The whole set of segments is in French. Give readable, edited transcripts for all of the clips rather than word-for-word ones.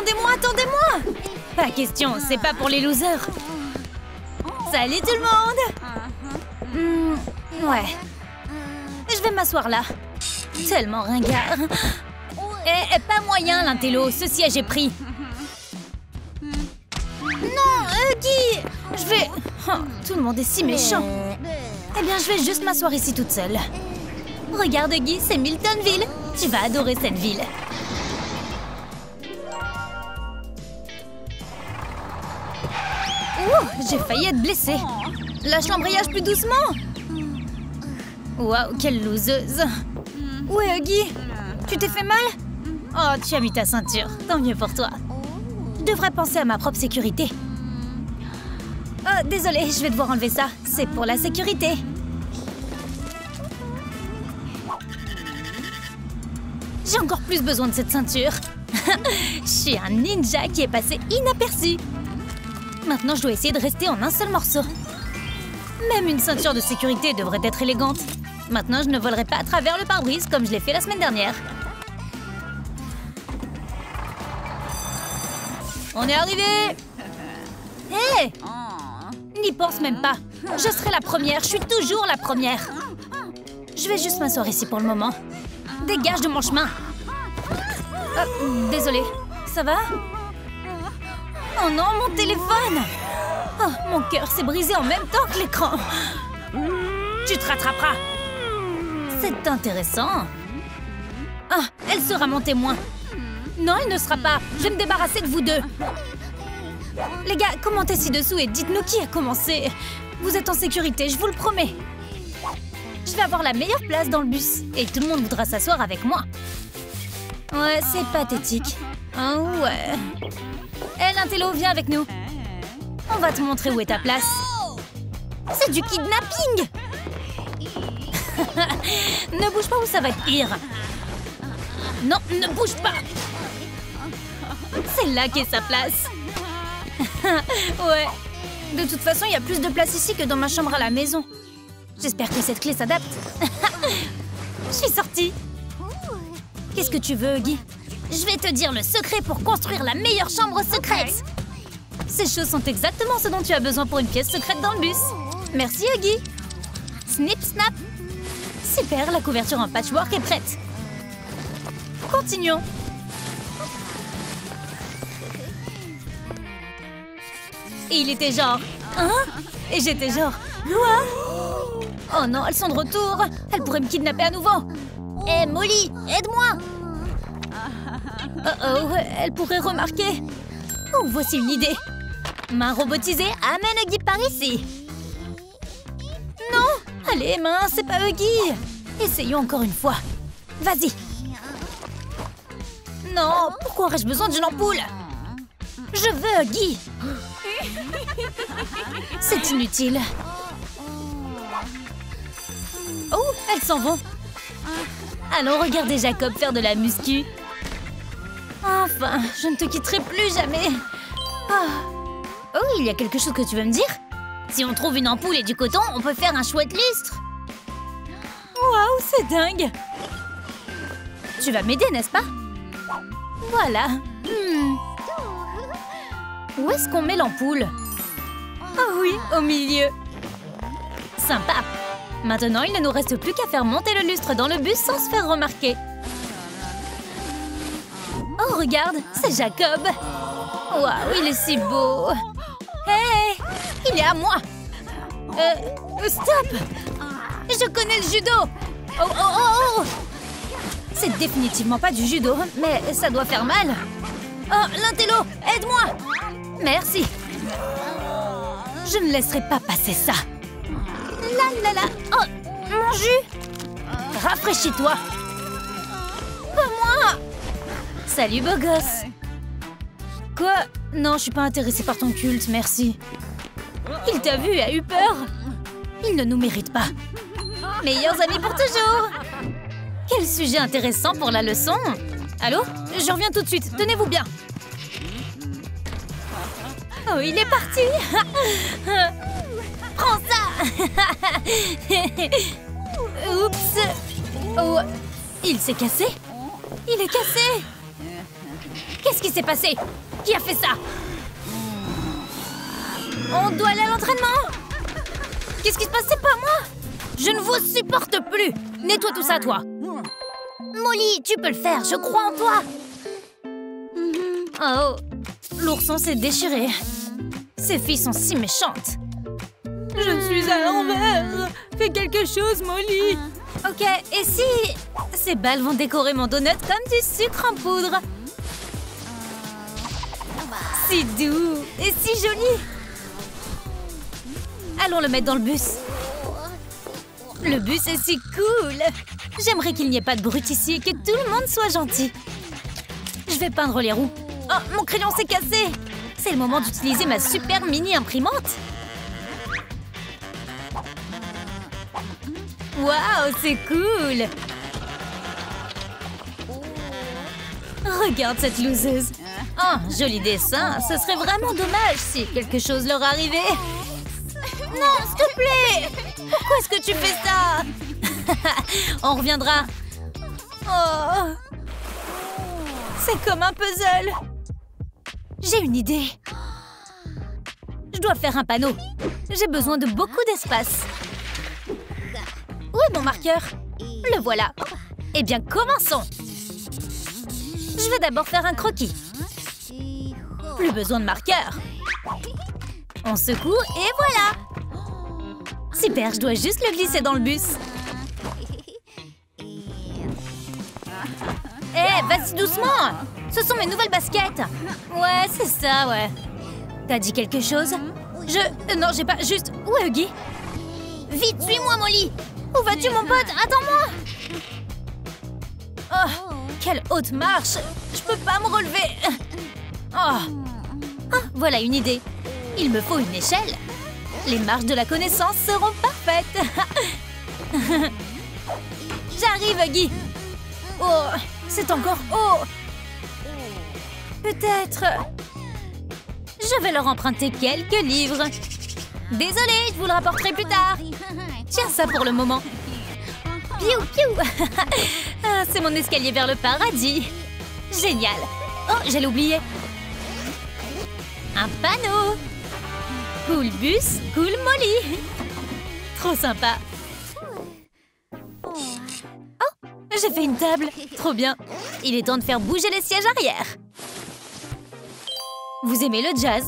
Attendez-moi, attendez-moi! Pas question, c'est pas pour les losers. Salut tout le monde! Ouais. Je vais m'asseoir là. Tellement ringard. Pas moyen, l'intello. Ce siège est pris. Non, Guy! Je vais... Oh, tout le monde est si méchant. Eh bien, je vais juste m'asseoir ici toute seule. Regarde, Guy, c'est Miltonville. Tu vas adorer cette ville. J'ai failli être blessée. Lâche l'embrayage plus doucement. Waouh, quelle loseuse. Où est Guy? Tu t'es fait mal? Oh, tu as mis ta ceinture. Tant mieux pour toi. Je devrais penser à ma propre sécurité. Oh, désolée, je vais devoir enlever ça. C'est pour la sécurité. J'ai encore plus besoin de cette ceinture. Je suis un ninja qui est passé inaperçu. Maintenant, je dois essayer de rester en un seul morceau. Même une ceinture de sécurité devrait être élégante. Maintenant, je ne volerai pas à travers le pare-brise comme je l'ai fait la semaine dernière. On est arrivé! Hé! N'y pense même pas. Je serai la première. Je suis toujours la première. Je vais juste m'asseoir ici pour le moment. Dégage de mon chemin. Désolée. Ça va? Oh non, mon téléphone! Oh, mon cœur s'est brisé en même temps que l'écran. Tu te rattraperas. C'est intéressant. Ah, elle sera mon témoin. Non, elle ne sera pas. Je vais me débarrasser de vous deux. Les gars, commentez ci-dessous et dites-nous qui a commencé. Vous êtes en sécurité, je vous le promets. Je vais avoir la meilleure place dans le bus. Et tout le monde voudra s'asseoir avec moi. Ouais, c'est pathétique. Oh ouais. Hé, l'intello, viens avec nous. On va te montrer où est ta place. C'est du kidnapping. Ne bouge pas ou ça va être pire. Non, ne bouge pas. C'est là qu'est sa place. Ouais. De toute façon, il y a plus de place ici que dans ma chambre à la maison. J'espère que cette clé s'adapte. Je suis sortie. Qu'est-ce que tu veux, Guy? Je vais te dire le secret pour construire la meilleure chambre secrète. Ces choses sont exactement ce dont tu as besoin pour une pièce secrète dans le bus. Merci, Huggy. Snip, snap. Super, la couverture en patchwork est prête. Continuons. Et il était genre... Hein? Et j'étais genre... Quoi? Oh non, elles sont de retour. Elles pourraient me kidnapper à nouveau. Hé, Molly, aide-moi. Oh, elle pourrait remarquer. Oh, voici une idée. Main robotisée, amène Huggy par ici. Non, allez, main, c'est pas Huggy. Essayons encore une fois. Vas-y. Non, pourquoi aurais-je besoin d'une ampoule? Je veux Huggy. C'est inutile. Oh, elles s'en vont. Allons regarder Jacob faire de la muscu. Enfin, je ne te quitterai plus jamais. Oh, il y a quelque chose que tu veux me dire? Si on trouve une ampoule et du coton, on peut faire un chouette lustre. Waouh, c'est dingue. Tu vas m'aider, n'est-ce pas? Voilà. Où est-ce qu'on met l'ampoule? Oh oui, au milieu. Sympa. Maintenant, il ne nous reste plus qu'à faire monter le lustre dans le bus sans se faire remarquer. Oh, regarde, c'est Jacob. Waouh, il est si beau. Hé, il est à moi. Stop. Je connais le judo. Oh, oh, oh, oh. C'est définitivement pas du judo, mais ça doit faire mal. Oh, l'intello, aide-moi. Merci. Je ne laisserai pas passer ça. La la la. Oh, mon jus. Rafraîchis-toi. Pas moi. Salut, beau gosse. Quoi? Non, je suis pas intéressée par ton culte, merci. Il t'a vu et a eu peur. Il ne nous mérite pas. Meilleurs amis pour toujours. Quel sujet intéressant pour la leçon. Allô? Je reviens tout de suite. Tenez-vous bien. Oh, il est parti. Prends ça. Oups. Oh, il s'est cassé. Il est cassé. Qu'est-ce qui s'est passé? Qui a fait ça? On doit aller à l'entraînement. Qu'est-ce qui se passe? C'est pas moi. Je ne vous supporte plus. Nettoie tout ça, toi. Molly, tu peux le faire. Je crois en toi. Oh, l'ourson s'est déchiré. Ces filles sont si méchantes. Je suis à l'envers. Fais quelque chose, Molly. Ok, et si ces balles vont décorer mon donut comme du sucre en poudre? Si doux et si joli. Allons le mettre dans le bus. Le bus est si cool. J'aimerais qu'il n'y ait pas de brut ici et que tout le monde soit gentil. Je vais peindre les roues. Oh, mon crayon s'est cassé. C'est le moment d'utiliser ma super mini imprimante. Waouh, c'est cool. Regarde cette loseuse. Oh, joli dessin. Ce serait vraiment dommage si quelque chose leur arrivait. Non, s'il te plaît. Pourquoi est-ce que tu fais ça? On reviendra. Oh. C'est comme un puzzle. J'ai une idée. Je dois faire un panneau. J'ai besoin de beaucoup d'espace. Où est mon marqueur? Le voilà. Eh bien, commençons. Je vais d'abord faire un croquis. Plus besoin de marqueur. On secoue et voilà. Super, je dois juste le glisser dans le bus. Vas-y doucement. Ce sont mes nouvelles baskets. Ouais, c'est ça, ouais. T'as dit quelque chose? Non, j'ai pas... Juste... Où est Huggy? Vite, suis-moi, Molly. Où vas-tu, mon pote? Attends-moi. Oh, quelle haute marche. Je peux pas me relever. Oh. Ah, voilà une idée. Il me faut une échelle. Les marches de la connaissance seront parfaites. J'arrive, Huggy. Oh, c'est encore haut. Peut-être... Je vais leur emprunter quelques livres. Désolée, je vous le rapporterai plus tard. Tiens ça pour le moment. Piou, piou. Ah, c'est mon escalier vers le paradis. Génial. Oh, j'allais oublier. Un panneau. Cool bus, cool Molly. Trop sympa. Oh, j'ai fait une table. Trop bien. Il est temps de faire bouger les sièges arrière. Vous aimez le jazz?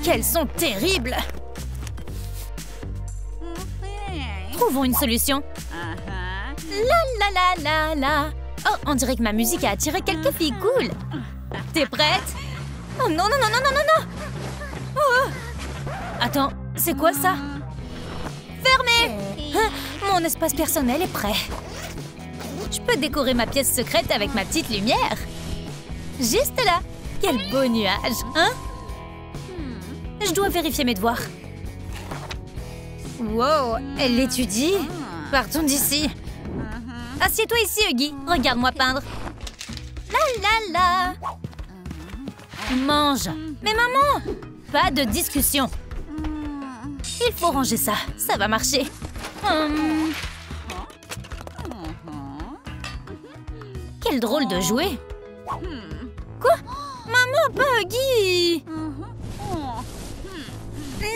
Quels sont terribles! Trouvons une solution. La la la la la. Oh, on dirait que ma musique a attiré quelques filles cool. T'es prête? Oh non, non, non, non, non, non, non! Oh. Attends, c'est quoi ça? Fermé! Hein, mon espace personnel est prêt. Je peux décorer ma pièce secrète avec ma petite lumière. Juste là. Quel beau nuage, hein? Je dois vérifier mes devoirs. Wow, elle l'étudie. Partons d'ici. Assieds-toi ici, Huggy. Regarde-moi peindre. La la la. Mange. Mais maman, pas de discussion. Il faut ranger ça. Ça va marcher. Quel drôle de jouet. Quoi? Maman, pas Huggy.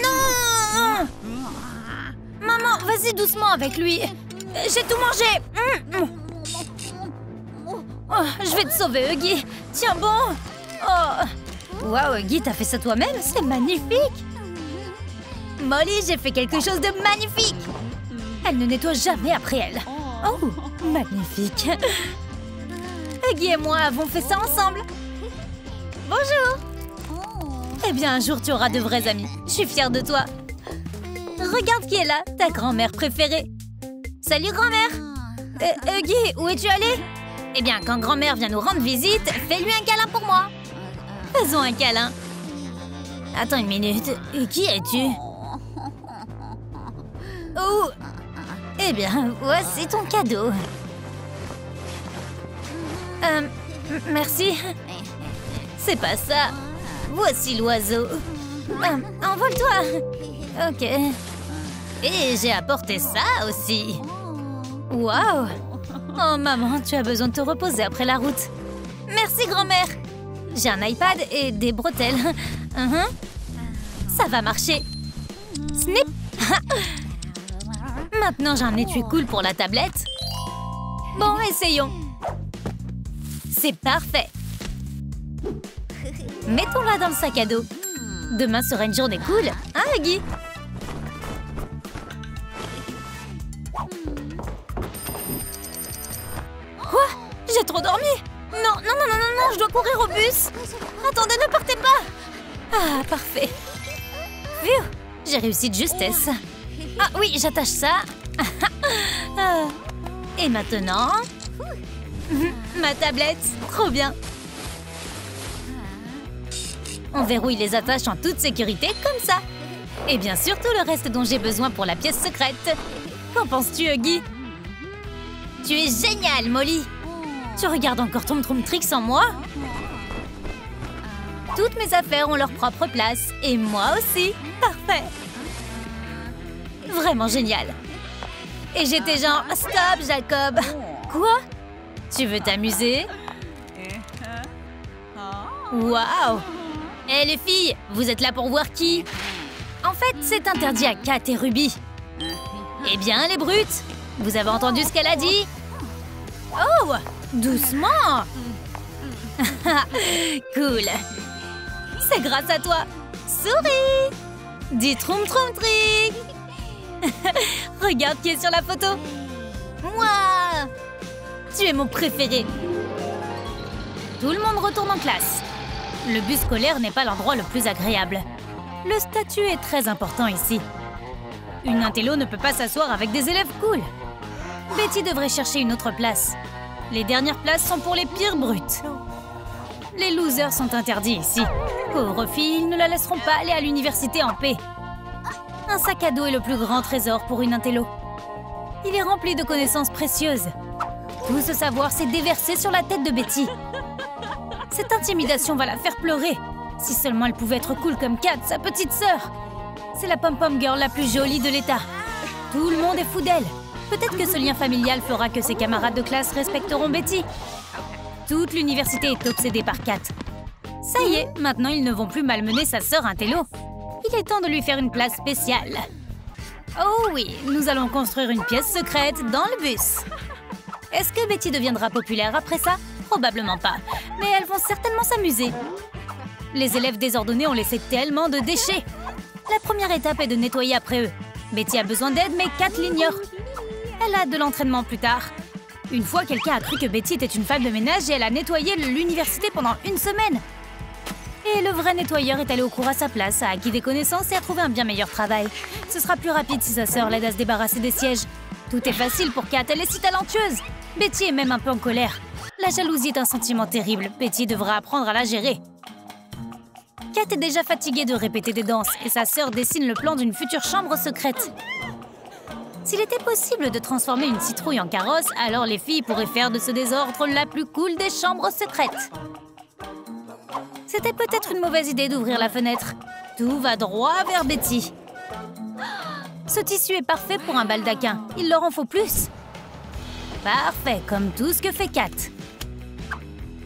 Non! Maman, vas-y doucement avec lui. J'ai tout mangé. Oh, je vais te sauver, Huggy. Tiens bon. Oh. Waouh, Huggy, t'as fait ça toi-même? C'est magnifique. Molly, j'ai fait quelque chose de magnifique. Elle ne nettoie jamais après elle. Oh, magnifique. Huggy et moi avons fait ça ensemble. Bonjour. Eh bien, un jour, tu auras de vrais amis. Je suis fière de toi. Regarde qui est là, ta grand-mère préférée. Salut, grand-mère. Huggy, où es-tu allé? Eh bien, quand grand-mère vient nous rendre visite, fais-lui un câlin pour moi. Faisons un câlin. Attends une minute. Qui es-tu? Oh. Eh bien, voici ton cadeau. Merci. C'est pas ça. Voici l'oiseau. Envole-toi. Ok. Et j'ai apporté ça aussi. Waouh! Oh maman, tu as besoin de te reposer après la route. Merci grand-mère. J'ai un iPad et des bretelles. Ça va marcher. Snip! Maintenant, j'ai un étui cool pour la tablette. Bon, essayons. C'est parfait. Mettons-la dans le sac à dos. Demain sera une journée cool, hein, Huggy? Quoi? J'ai trop dormi? Non, non, non, non, non, non, je dois courir au bus. Attendez, ne partez pas. Ah, parfait. Phew, j'ai réussi de justesse. Ah oui, j'attache ça. Et maintenant... ma tablette, trop bien. On verrouille les attaches en toute sécurité, comme ça. Et bien sûr, tout le reste dont j'ai besoin pour la pièce secrète. Qu'en penses-tu, Huggy? Tu es génial, Molly. Tu regardes encore Troum Troum Trick sans moi? Toutes mes affaires ont leur propre place. Et moi aussi. Parfait. Vraiment génial. Et j'étais genre, stop, Jacob. Quoi? Tu veux t'amuser? Waouh! Hé les filles, vous êtes là pour voir qui? En fait, c'est interdit à Kat et Ruby. Eh bien, les brutes, vous avez entendu ce qu'elle a dit? Oh! Doucement! Cool. C'est grâce à toi. Souris! Dis Troum Troum Trick! Regarde qui est sur la photo. Moi! Tu es mon préféré. Tout le monde retourne en classe. Le bus scolaire n'est pas l'endroit le plus agréable. Le statut est très important ici. Une intello ne peut pas s'asseoir avec des élèves cool. Betty devrait chercher une autre place. Les dernières places sont pour les pires brutes. Les losers sont interdits ici. Pauvres filles, ils ne la laisseront pas aller à l'université en paix. Un sac à dos est le plus grand trésor pour une intello. Il est rempli de connaissances précieuses. Tout ce savoir s'est déversé sur la tête de Betty. Cette intimidation va la faire pleurer. Si seulement elle pouvait être cool comme Kat, sa petite sœur. C'est la pom-pom girl la plus jolie de l'État. Tout le monde est fou d'elle. Peut-être que ce lien familial fera que ses camarades de classe respecteront Betty. Toute l'université est obsédée par Kat. Ça y est, maintenant ils ne vont plus malmener sa sœur intello. Il est temps de lui faire une place spéciale. Oh oui, nous allons construire une pièce secrète dans le bus. Est-ce que Betty deviendra populaire après ça? Probablement pas, mais elles vont certainement s'amuser. Les élèves désordonnés ont laissé tellement de déchets. La première étape est de nettoyer après eux. Betty a besoin d'aide, mais Kat l'ignore. Elle a de l'entraînement plus tard. Une fois, quelqu'un a cru que Betty était une femme de ménage et elle a nettoyé l'université pendant une semaine. Et le vrai nettoyeur est allé au cours à sa place, a acquis des connaissances et a trouvé un bien meilleur travail. Ce sera plus rapide si sa sœur l'aide à se débarrasser des sièges. Tout est facile pour Kat, elle est si talentueuse. Betty est même un peu en colère. La jalousie est un sentiment terrible. Betty devra apprendre à la gérer. Kat est déjà fatiguée de répéter des danses et sa sœur dessine le plan d'une future chambre secrète. S'il était possible de transformer une citrouille en carrosse, alors les filles pourraient faire de ce désordre la plus cool des chambres secrètes. C'était peut-être une mauvaise idée d'ouvrir la fenêtre. Tout va droit vers Betty. Ce tissu est parfait pour un baldaquin. Il leur en faut plus. Parfait, comme tout ce que fait Kat.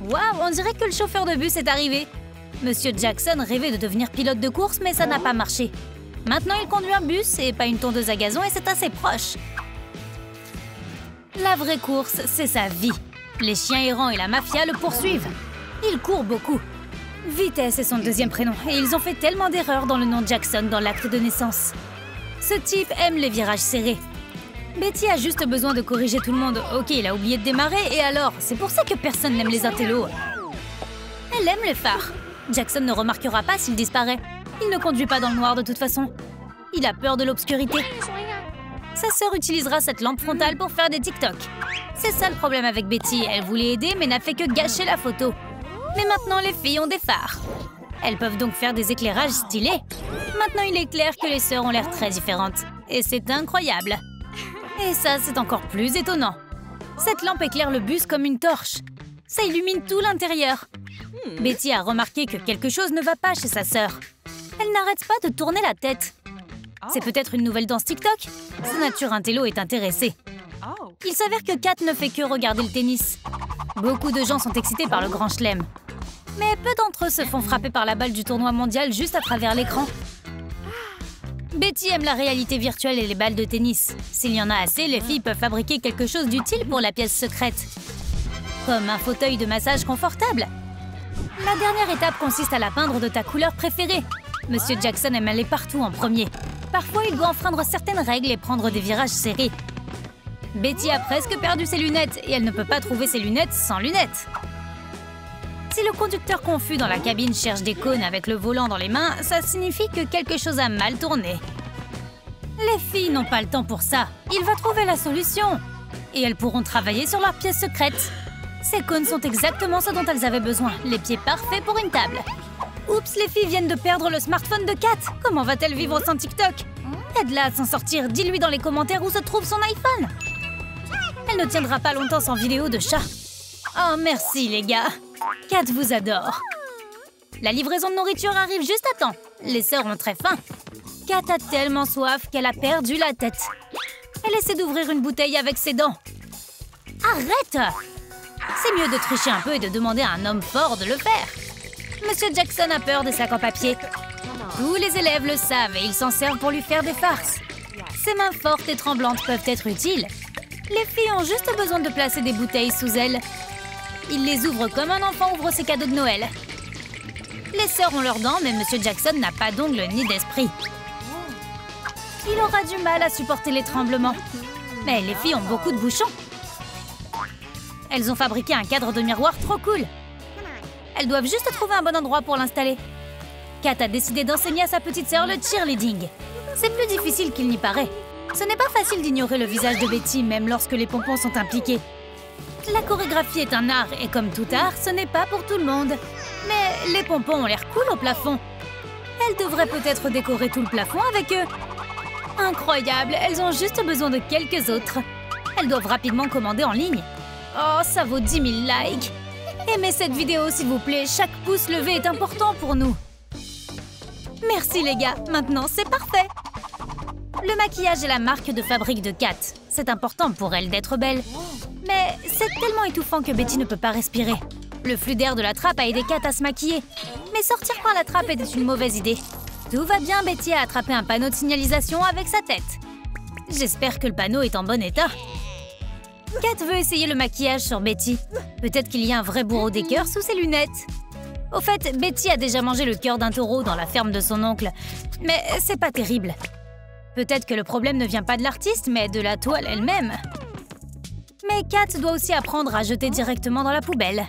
Waouh, on dirait que le chauffeur de bus est arrivé. Monsieur Jackson rêvait de devenir pilote de course, mais ça n'a pas marché. Maintenant, il conduit un bus et pas une tondeuse à gazon et c'est assez proche. La vraie course, c'est sa vie. Les chiens errants et la mafia le poursuivent. Il court beaucoup. Vitesse est son deuxième prénom et ils ont fait tellement d'erreurs dans le nom Jackson dans l'acte de naissance. Ce type aime les virages serrés. Betty a juste besoin de corriger tout le monde. Ok, il a oublié de démarrer et alors? C'est pour ça que personne n'aime les intellos. Elle aime les phares. Jackson ne remarquera pas s'il disparaît. Il ne conduit pas dans le noir de toute façon. Il a peur de l'obscurité. Sa sœur utilisera cette lampe frontale pour faire des TikTok. C'est ça le problème avec Betty. Elle voulait aider mais n'a fait que gâcher la photo. Mais maintenant, les filles ont des phares. Elles peuvent donc faire des éclairages stylés. Maintenant, il est clair que les sœurs ont l'air très différentes. Et c'est incroyable. Et ça, c'est encore plus étonnant. Cette lampe éclaire le bus comme une torche. Ça illumine tout l'intérieur. Betty a remarqué que quelque chose ne va pas chez sa sœur. Elle n'arrête pas de tourner la tête. C'est peut-être une nouvelle danse TikTok? Sa nature intello est intéressée. Il s'avère que Kat ne fait que regarder le tennis. Beaucoup de gens sont excités par le Grand Chelem. Mais peu d'entre eux se font frapper par la balle du tournoi mondial juste à travers l'écran. Betty aime la réalité virtuelle et les balles de tennis. S'il y en a assez, les filles peuvent fabriquer quelque chose d'utile pour la pièce secrète. Comme un fauteuil de massage confortable. La dernière étape consiste à la peindre de ta couleur préférée. Monsieur Jackson aime aller partout en premier. Parfois, il doit enfreindre certaines règles et prendre des virages serrés. Betty a presque perdu ses lunettes et elle ne peut pas trouver ses lunettes sans lunettes. Si le conducteur confus dans la cabine cherche des cônes avec le volant dans les mains, ça signifie que quelque chose a mal tourné. Les filles n'ont pas le temps pour ça. Il va trouver la solution. Et elles pourront travailler sur leur pièce secrète. Ces cônes sont exactement ce dont elles avaient besoin. Les pieds parfaits pour une table. Oups, les filles viennent de perdre le smartphone de Kat. Comment va-t-elle vivre sans TikTok? Aide-la à s'en sortir. Dis-lui dans les commentaires où se trouve son iPhone. Elle ne tiendra pas longtemps sans vidéo de chat. Oh, merci les gars. Kat vous adore. La livraison de nourriture arrive juste à temps. Les sœurs ont très faim. Kat a tellement soif qu'elle a perdu la tête. Elle essaie d'ouvrir une bouteille avec ses dents. Arrête! C'est mieux de tricher un peu et de demander à un homme fort de le faire. Monsieur Jackson a peur des sacs en papier. Tous les élèves le savent et ils s'en servent pour lui faire des farces. Ses mains fortes et tremblantes peuvent être utiles. Les filles ont juste besoin de placer des bouteilles sous elles. Il les ouvre comme un enfant ouvre ses cadeaux de Noël. Les sœurs ont leurs dents, mais Monsieur Jackson n'a pas d'ongles ni d'esprit. Il aura du mal à supporter les tremblements. Mais les filles ont beaucoup de bouchons. Elles ont fabriqué un cadre de miroir trop cool. Elles doivent juste trouver un bon endroit pour l'installer. Kat a décidé d'enseigner à sa petite sœur le cheerleading. C'est plus difficile qu'il n'y paraît. Ce n'est pas facile d'ignorer le visage de Betty, même lorsque les pompons sont impliqués. La chorégraphie est un art, et comme tout art, ce n'est pas pour tout le monde. Mais les pompons ont l'air cool au plafond. Elles devraient peut-être décorer tout le plafond avec eux. Incroyable, elles ont juste besoin de quelques autres. Elles doivent rapidement commander en ligne. Oh, ça vaut 10 000 likes. Aimez cette vidéo, s'il vous plaît. Chaque pouce levé est important pour nous. Merci les gars, maintenant c'est parfait. Le maquillage est la marque de fabrique de Kat. C'est important pour elle d'être belle. Mais c'est tellement étouffant que Betty ne peut pas respirer. Le flux d'air de la trappe a aidé Kat à se maquiller. Mais sortir par la trappe était une mauvaise idée. Tout va bien, Betty a attrapé un panneau de signalisation avec sa tête. J'espère que le panneau est en bon état. Kat veut essayer le maquillage sur Betty. Peut-être qu'il y a un vrai bourreau des cœurs sous ses lunettes. Au fait, Betty a déjà mangé le cœur d'un taureau dans la ferme de son oncle. Mais c'est pas terrible. Peut-être que le problème ne vient pas de l'artiste, mais de la toile elle-même. Mais Kat doit aussi apprendre à jeter directement dans la poubelle.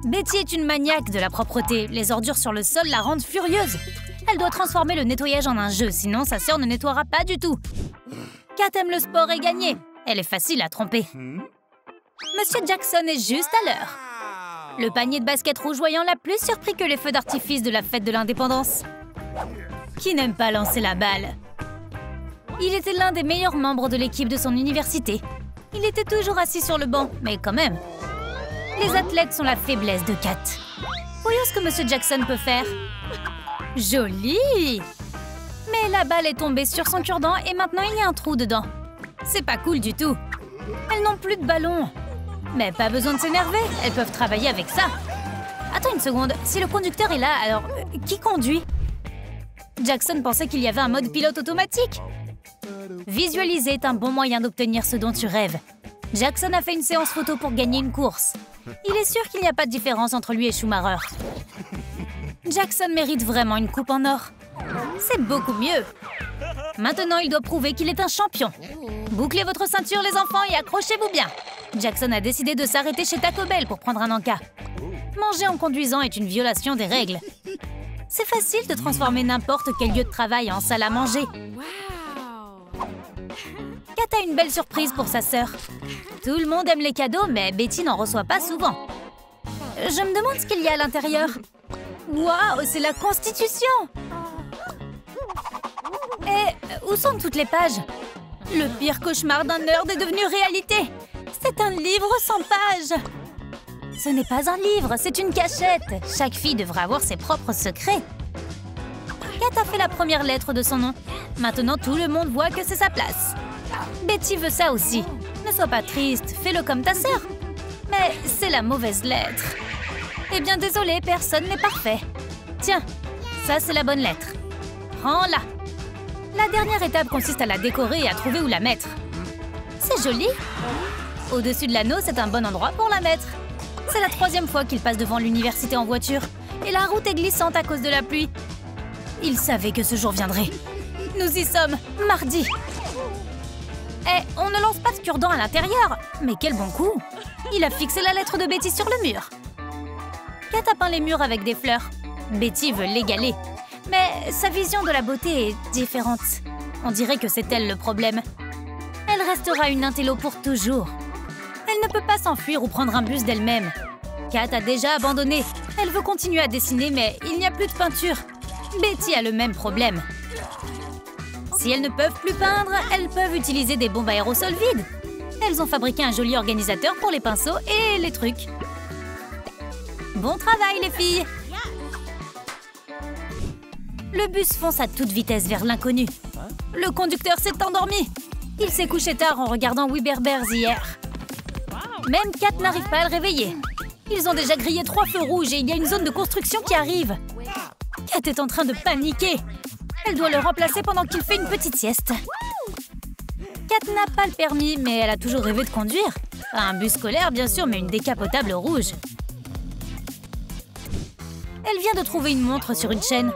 Betty est une maniaque de la propreté. Les ordures sur le sol la rendent furieuse. Elle doit transformer le nettoyage en un jeu, sinon sa sœur ne nettoiera pas du tout. Kat aime le sport et gagner. Elle est facile à tromper. Monsieur Jackson est juste à l'heure. Le panier de basket rougeoyant l'a plus surpris que les feux d'artifice de la fête de l'indépendance. Qui n'aime pas lancer la balle? Il était l'un des meilleurs membres de l'équipe de son université. Il était toujours assis sur le banc, mais quand même. Les athlètes sont la faiblesse de Kat. Voyons ce que Monsieur Jackson peut faire. Joli! Mais la balle est tombée sur son cure-dent et maintenant il y a un trou dedans. C'est pas cool du tout. Elles n'ont plus de ballon. Mais pas besoin de s'énerver, elles peuvent travailler avec ça. Attends une seconde, si le conducteur est là, alors qui conduit? Jackson pensait qu'il y avait un mode pilote automatique. Visualiser est un bon moyen d'obtenir ce dont tu rêves. Jackson a fait une séance photo pour gagner une course. Il est sûr qu'il n'y a pas de différence entre lui et Schumacher. Jackson mérite vraiment une coupe en or. C'est beaucoup mieux. Maintenant, il doit prouver qu'il est un champion. Bouclez votre ceinture, les enfants, et accrochez-vous bien. Jackson a décidé de s'arrêter chez Taco Bell pour prendre un encas. Manger en conduisant est une violation des règles. C'est facile de transformer n'importe quel lieu de travail en salle à manger. Kat a une belle surprise pour sa sœur. Tout le monde aime les cadeaux, mais Betty n'en reçoit pas souvent. Je me demande ce qu'il y a à l'intérieur. Waouh, c'est la Constitution! Et où sont toutes les pages? Le pire cauchemar d'un nerd est devenu réalité. C'est un livre sans pages. Ce n'est pas un livre, c'est une cachette. Chaque fille devrait avoir ses propres secrets. Kat a a fait la première lettre de son nom. Maintenant, tout le monde voit que c'est sa place. Betty veut ça aussi. Ne sois pas triste, fais-le comme ta sœur. Mais c'est la mauvaise lettre. Eh bien, désolé, personne n'est parfait. Tiens, ça c'est la bonne lettre. Prends-la. La dernière étape consiste à la décorer et à trouver où la mettre. C'est joli. Au-dessus de l'anneau, c'est un bon endroit pour la mettre. C'est la 3e fois qu'il passe devant l'université en voiture. Et la route est glissante à cause de la pluie. Il savait que ce jour viendrait. Nous y sommes, mardi. Eh, on ne lance pas de cure-dent à l'intérieur. Mais quel bon coup. Il a fixé la lettre de Betty sur le mur. Kat a peint les murs avec des fleurs. Betty veut l'égaler. Mais sa vision de la beauté est différente. On dirait que c'est elle le problème. Elle restera une intello pour toujours. Elle ne peut pas s'enfuir ou prendre un bus d'elle-même. Kat a déjà abandonné. Elle veut continuer à dessiner, mais il n'y a plus de peinture. Betty a le même problème. Si elles ne peuvent plus peindre, elles peuvent utiliser des bombes à aérosol vides. Elles ont fabriqué un joli organisateur pour les pinceaux et les trucs. Bon travail, les filles! Le bus fonce à toute vitesse vers l'inconnu. Le conducteur s'est endormi. Il s'est couché tard en regardant We Bare Bears hier. Même Kat n'arrive pas à le réveiller. Ils ont déjà grillé 3 feux rouges et il y a une zone de construction qui arrive. Kat est en train de paniquer. Elle doit le remplacer pendant qu'il fait une petite sieste. Kat n'a pas le permis, mais elle a toujours rêvé de conduire. Pas un bus scolaire, bien sûr, mais une décapotable rouge. Elle vient de trouver une montre sur une chaîne.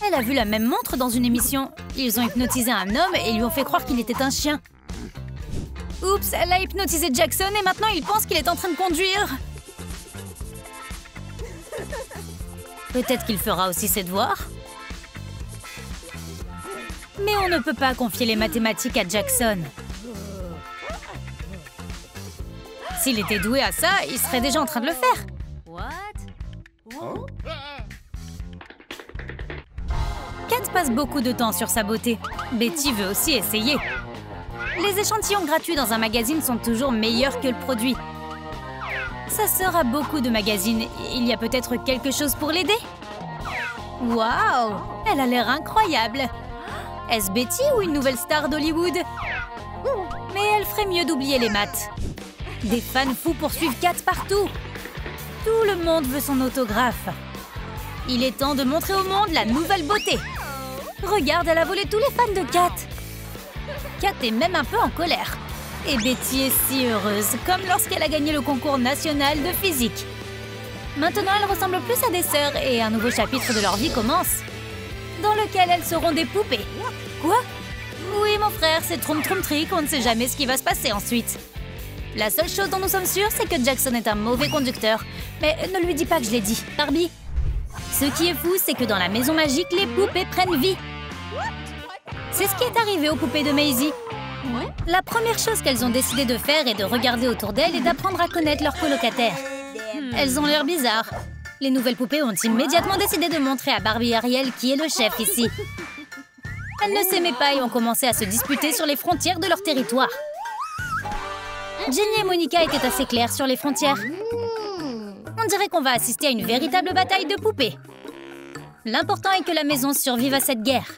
Elle a vu la même montre dans une émission. Ils ont hypnotisé un homme et lui ont fait croire qu'il était un chien. Oups, elle a hypnotisé Jackson et maintenant il pense qu'il est en train de conduire. Peut-être qu'il fera aussi ses devoirs. Mais on ne peut pas confier les mathématiques à Jackson. S'il était doué à ça, il serait déjà en train de le faire. Kat passe beaucoup de temps sur sa beauté. Betty veut aussi essayer. Les échantillons gratuits dans un magazine sont toujours meilleurs que le produit. Sa sœur a beaucoup de magazines. Il y a peut-être quelque chose pour l'aider? Waouh! Elle a l'air incroyable! Est-ce Betty ou une nouvelle star d'Hollywood? Mais elle ferait mieux d'oublier les maths. Des fans fous poursuivent Kat partout. Tout le monde veut son autographe. Il est temps de montrer au monde la nouvelle beauté. Regarde, elle a volé tous les fans de Kat. Kat est même un peu en colère. Et Betty est si heureuse, comme lorsqu'elle a gagné le concours national de physique. Maintenant, elles ressemblent plus à des sœurs et un nouveau chapitre de leur vie commence, dans lequel elles seront des poupées. Quoi? Oui, mon frère, c'est Troum Troum Trick, on ne sait jamais ce qui va se passer ensuite. La seule chose dont nous sommes sûrs, c'est que Jackson est un mauvais conducteur. Mais ne lui dis pas que je l'ai dit, Barbie. Ce qui est fou, c'est que dans la maison magique, les poupées prennent vie. C'est ce qui est arrivé aux poupées de Maisie. La première chose qu'elles ont décidé de faire est de regarder autour d'elles et d'apprendre à connaître leurs colocataires. Elles ont l'air bizarres. Les nouvelles poupées ont immédiatement décidé de montrer à Barbie et Ariel qui est le chef ici. Elles ne s'aimaient pas et ont commencé à se disputer sur les frontières de leur territoire. Jenny et Monica étaient assez claires sur les frontières. On dirait qu'on va assister à une véritable bataille de poupées. L'important est que la maison survive à cette guerre.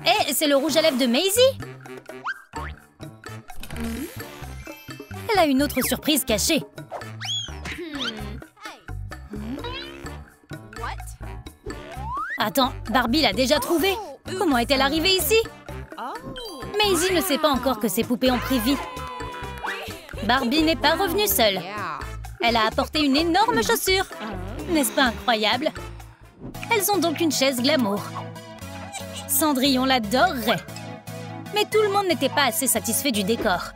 Hé, c'est le rouge à lèvres de Maisie! Elle a une autre surprise cachée. Attends, Barbie l'a déjà trouvée. Comment est-elle arrivée ici? Maisie ne sait pas encore que ses poupées ont pris vie. Barbie n'est pas revenue seule. Elle a apporté une énorme chaussure. N'est-ce pas incroyable? Elles ont donc une chaise glamour. Cendrillon l'adorerait. Mais tout le monde n'était pas assez satisfait du décor.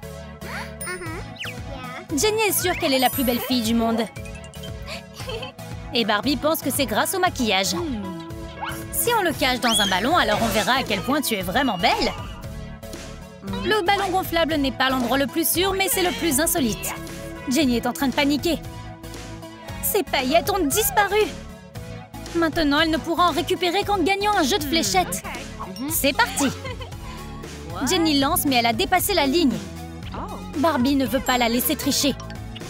Jenny est sûre qu'elle est la plus belle fille du monde. Et Barbie pense que c'est grâce au maquillage. Si on le cache dans un ballon, alors on verra à quel point tu es vraiment belle. Le ballon gonflable n'est pas l'endroit le plus sûr, mais c'est le plus insolite. Jenny est en train de paniquer. Ses paillettes ont disparu. Maintenant, elle ne pourra en récupérer qu'en gagnant un jeu de fléchettes. C'est parti. Jenny lance, mais elle a dépassé la ligne. Barbie ne veut pas la laisser tricher.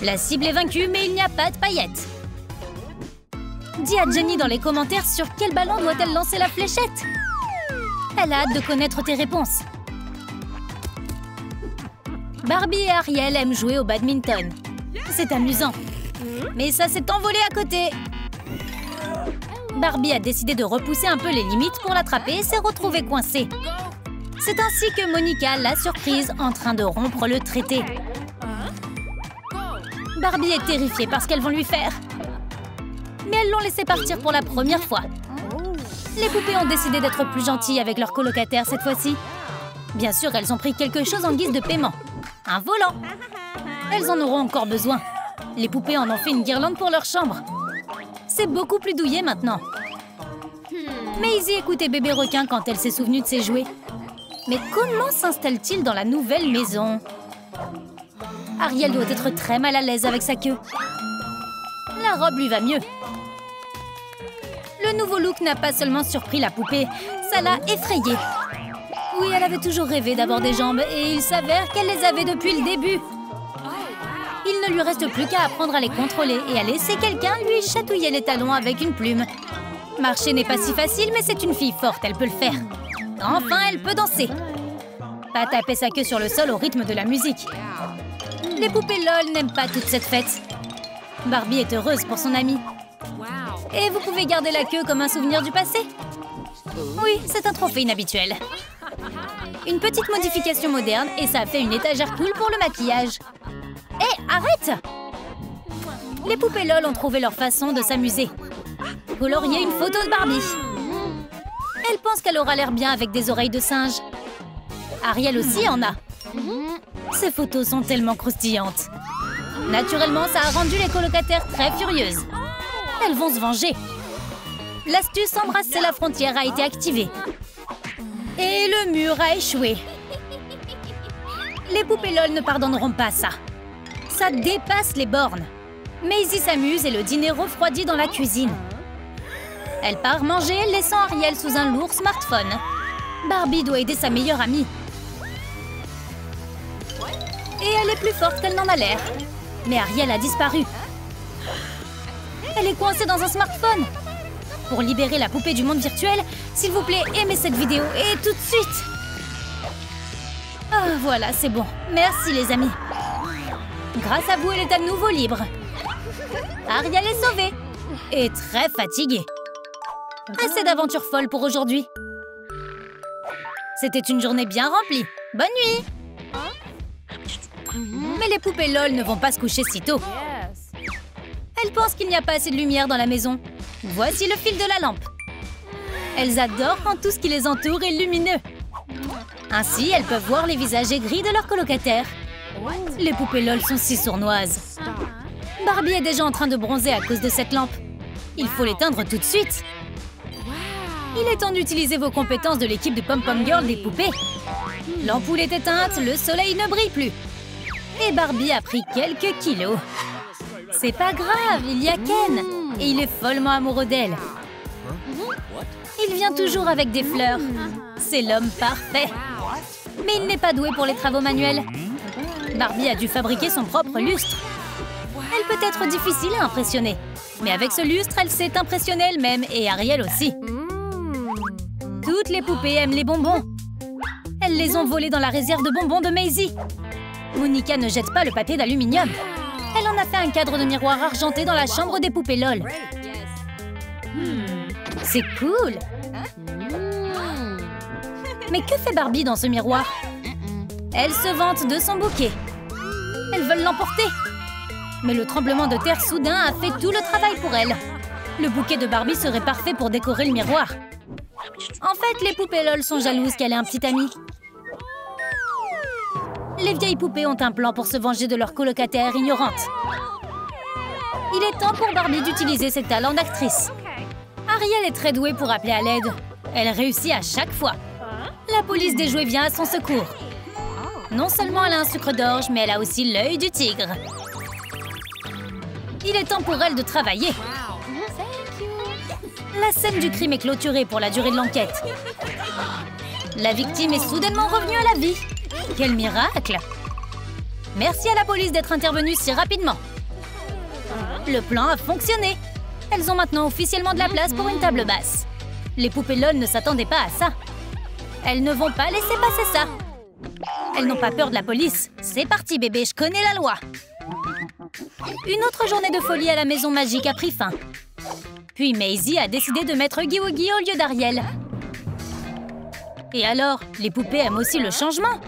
La cible est vaincue, mais il n'y a pas de paillettes. Dis à Jenny dans les commentaires sur quel ballon doit-elle lancer la fléchette. Elle a hâte de connaître tes réponses. Barbie et Ariel aiment jouer au badminton. C'est amusant. Mais ça s'est envolé à côté. Barbie a décidé de repousser un peu les limites pour l'attraper et s'est retrouvée coincée. C'est ainsi que Monica l'a surprise en train de rompre le traité. Barbie est terrifiée par ce qu'elles vont lui faire. Mais elles l'ont laissé partir pour la première fois. Les poupées ont décidé d'être plus gentilles avec leurs colocataires cette fois-ci. Bien sûr, elles ont pris quelque chose en guise de paiement. Un volant. Elles en auront encore besoin. Les poupées en ont fait une guirlande pour leur chambre. C'est beaucoup plus douillet maintenant. Maisie écoutait bébé requin quand elle s'est souvenue de ses jouets. Mais comment s'installe-t-il dans la nouvelle maison? Ariel doit être très mal à l'aise avec sa queue. La robe lui va mieux. Le nouveau look n'a pas seulement surpris la poupée, ça l'a effrayée. Oui, elle avait toujours rêvé d'avoir des jambes et il s'avère qu'elle les avait depuis le début. Il ne lui reste plus qu'à apprendre à les contrôler et à laisser quelqu'un lui chatouiller les talons avec une plume. Marcher n'est pas si facile, mais c'est une fille forte, elle peut le faire. Enfin, elle peut danser. Pas taper sa queue sur le sol au rythme de la musique. Les poupées LOL n'aiment pas toute cette fête. Barbie est heureuse pour son amie. Et vous pouvez garder la queue comme un souvenir du passé? Oui, c'est un trophée inhabituel. Une petite modification moderne et ça a fait une étagère cool pour le maquillage. Hé, arrête! Les poupées LOL ont trouvé leur façon de s'amuser. Colorier une photo de Barbie. Elle pense qu'elle aura l'air bien avec des oreilles de singe. Ariel aussi en a. Ces photos sont tellement croustillantes. Naturellement, ça a rendu les colocataires très furieuses. Elles vont se venger. L'astuce embrasser la frontière a été activée. Et le mur a échoué. Les poupées LOL ne pardonneront pas ça. Ça dépasse les bornes. Maisie s'amuse et le dîner refroidit dans la cuisine. Elle part manger, laissant Ariel sous un lourd smartphone. Barbie doit aider sa meilleure amie. Et elle est plus forte qu'elle n'en a l'air. Mais Ariel a disparu. Elle est coincée dans un smartphone. Pour libérer la poupée du monde virtuel, s'il vous plaît, aimez cette vidéo et tout de suite. Ah, voilà, c'est bon. Merci les amis. Grâce à vous, elle est à nouveau libre. Ariel est sauvée. Et très fatiguée. Assez d'aventures folles pour aujourd'hui. C'était une journée bien remplie. Bonne nuit. Mais les poupées LOL ne vont pas se coucher si tôt. Elles pensent qu'il n'y a pas assez de lumière dans la maison. Voici le fil de la lampe. Elles adorent quand tout ce qui les entoure est lumineux. Ainsi, elles peuvent voir les visages aigris de leurs colocataires. Les poupées LOL sont si sournoises. Barbie est déjà en train de bronzer à cause de cette lampe. Il faut l'éteindre tout de suite. Il est temps d'utiliser vos compétences de l'équipe de Pom Pom Girl des poupées. L'ampoule est éteinte, le soleil ne brille plus. Et Barbie a pris quelques kilos. C'est pas grave, il y a Ken. Et il est follement amoureux d'elle. Il vient toujours avec des fleurs. C'est l'homme parfait. Mais il n'est pas doué pour les travaux manuels. Barbie a dû fabriquer son propre lustre. Elle peut être difficile à impressionner. Mais avec ce lustre, elle s'est impressionnée elle-même et Ariel aussi. Toutes les poupées aiment les bonbons. Elles les ont volés dans la réserve de bonbons de Maisie. Monica ne jette pas le papier d'aluminium. Elle en a fait un cadre de miroir argenté dans la chambre des poupées LOL. C'est cool. Mais que fait Barbie dans ce miroir? Elle se vante de son bouquet. Elles veulent l'emporter. Mais le tremblement de terre soudain a fait tout le travail pour elle. Le bouquet de Barbie serait parfait pour décorer le miroir. En fait, les poupées LOL sont jalouses qu'elle ait un petit ami. Les vieilles poupées ont un plan pour se venger de leur colocataire ignorante. Il est temps pour Barbie d'utiliser ses talents d'actrice. Ariel est très douée pour appeler à l'aide. Elle réussit à chaque fois. La police des jouets vient à son secours. Non seulement elle a un sucre d'orge, mais elle a aussi l'œil du tigre. Il est temps pour elle de travailler. La scène du crime est clôturée pour la durée de l'enquête. La victime est soudainement revenue à la vie. Quel miracle! Merci à la police d'être intervenue si rapidement. Le plan a fonctionné. Elles ont maintenant officiellement de la place pour une table basse. Les poupées LOL ne s'attendaient pas à ça. Elles ne vont pas laisser passer ça. Elles n'ont pas peur de la police. C'est parti, bébé, je connais la loi. Une autre journée de folie à la maison magique a pris fin. Puis Maisie a décidé de mettre Oogie Woogie au lieu d'Ariel. Et alors, les poupées aiment aussi le changement.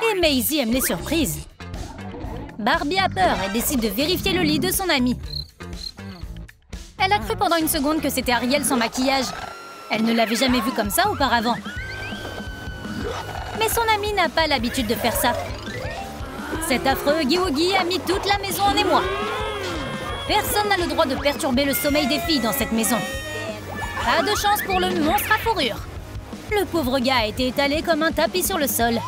Et Maisie aime les surprises. Barbie a peur et décide de vérifier le lit de son amie. Elle a cru pendant une seconde que c'était Ariel sans maquillage. Elle ne l'avait jamais vu comme ça auparavant. Mais son amie n'a pas l'habitude de faire ça. Cet affreux Oogie Woogie a mis toute la maison en émoi. Personne n'a le droit de perturber le sommeil des filles dans cette maison. Pas de chance pour le monstre à fourrure. Le pauvre gars a été étalé comme un tapis sur le sol.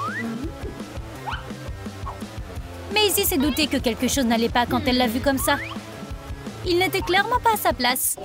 Maisie s'est doutée que quelque chose n'allait pas quand elle l'a vu comme ça. Il n'était clairement pas à sa place.